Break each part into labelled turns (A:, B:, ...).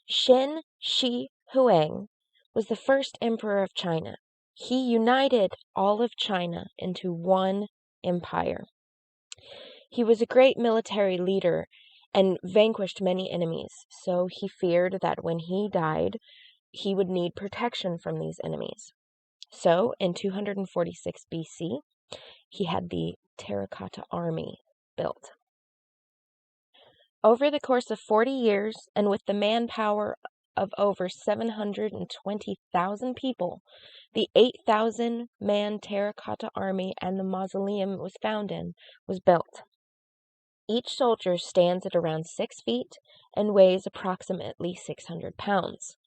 A: Qin Shi Huang was the first emperor of China. He united all of China into one empire. He was a great military leader and vanquished many enemies, so he feared that when he died, he would need protection from these enemies. So, in 246 BC, he had the Terracotta army built. Over the course of 40 years, and with the manpower of over 720,000 people, the 8,000-man Terracotta army and the mausoleum it was found in was built. Each soldier stands at around 6 feet and weighs approximately 600 pounds.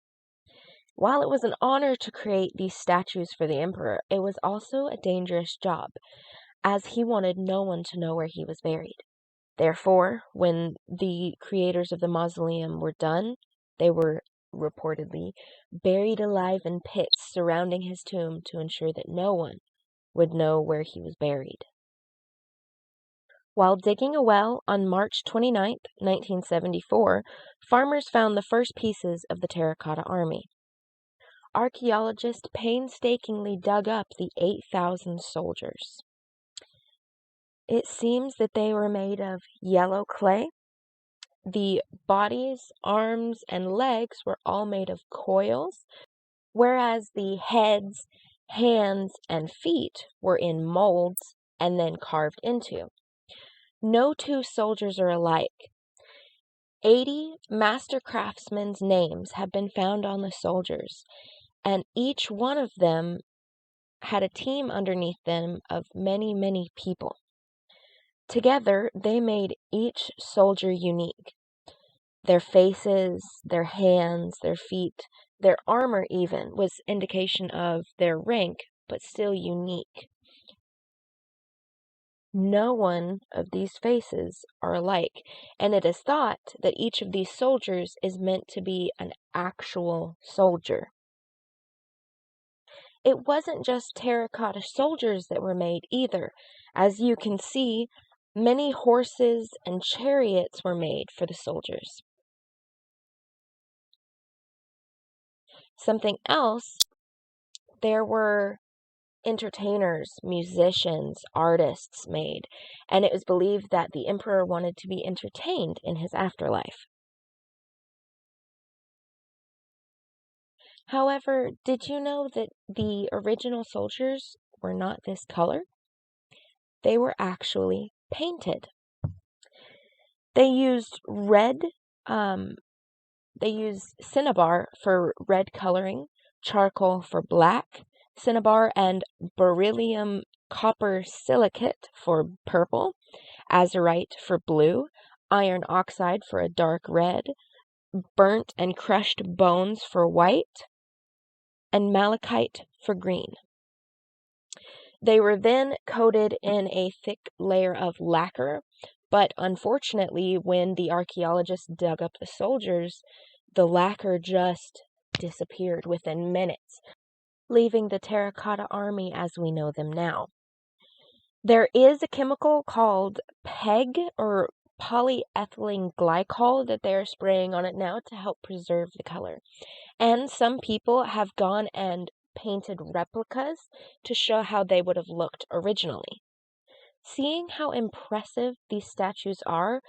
A: While it was an honor to create these statues for the emperor, it was also a dangerous job, as he wanted no one to know where he was buried. Therefore, when the creators of the mausoleum were done, they were reportedly buried alive in pits surrounding his tomb to ensure that no one would know where he was buried. While digging a well on March 29, 1974, farmers found the first pieces of the Terracotta army. Archaeologists painstakingly dug up the 8,000 soldiers. It seems that they were made of yellow clay. The bodies, arms, and legs were all made of coils, whereas the heads, hands, and feet were in molds and then carved into. No two soldiers are alike. 80 master craftsmen's names have been found on the soldiers, and each one of them had a team underneath them of many, many people. Together, they made each soldier unique. Their faces, their hands, their feet, their armor even was indication of their rank, but still unique. No one of these faces are alike, and it is thought that each of these soldiers is meant to be an actual soldier. It wasn't just terracotta soldiers that were made either. As you can see, many horses and chariots were made for the soldiers. Something else, there were entertainers, musicians, artists made, and it was believed that the emperor wanted to be entertained in his afterlife. However, did you know that the original soldiers were not this color? They were actually painted. They used cinnabar for red coloring, charcoal for black, cinnabar and beryllium copper silicate for purple, azurite for blue, iron oxide for a dark red, burnt and crushed bones for white, and malachite for green. They were then coated in a thick layer of lacquer, but unfortunately, when the archaeologists dug up the soldiers, the lacquer just disappeared within minutes, leaving the terracotta army as we know them now. There is a chemical called PEG, or polyethylene glycol, that they're spraying on it now to help preserve the color. And some people have gone and painted replicas to show how they would have looked originally. Seeing how impressive these statues are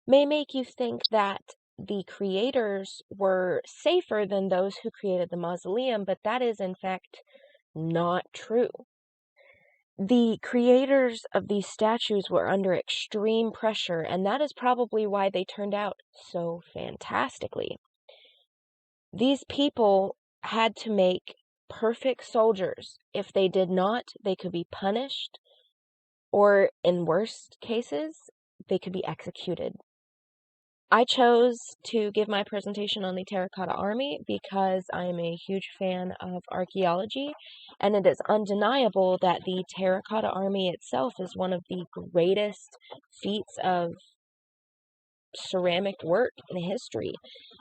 A: may make you think that the creators were safer than those who created the mausoleum, but that is in fact not true. The creators of these statues were under extreme pressure, and that is probably why they turned out so fantastically. These people had to make perfect soldiers. If they did not, they could be punished, or in worst cases, they could be executed. I chose to give my presentation on the Terracotta Army because I am a huge fan of archaeology, and it is undeniable that the Terracotta Army itself is one of the greatest feats of ceramic work in history.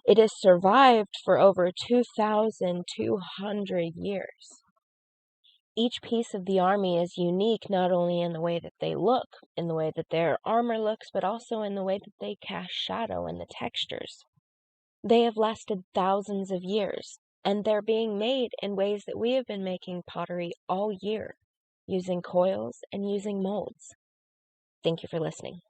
A: It has survived for over 2,200 years. Each piece of the army is unique not only in the way that they look, in the way that their armor looks, but also in the way that they cast shadow and the textures. They have lasted thousands of years, and they're being made in ways that we have been making pottery all year, using coils and using molds. Thank you for listening.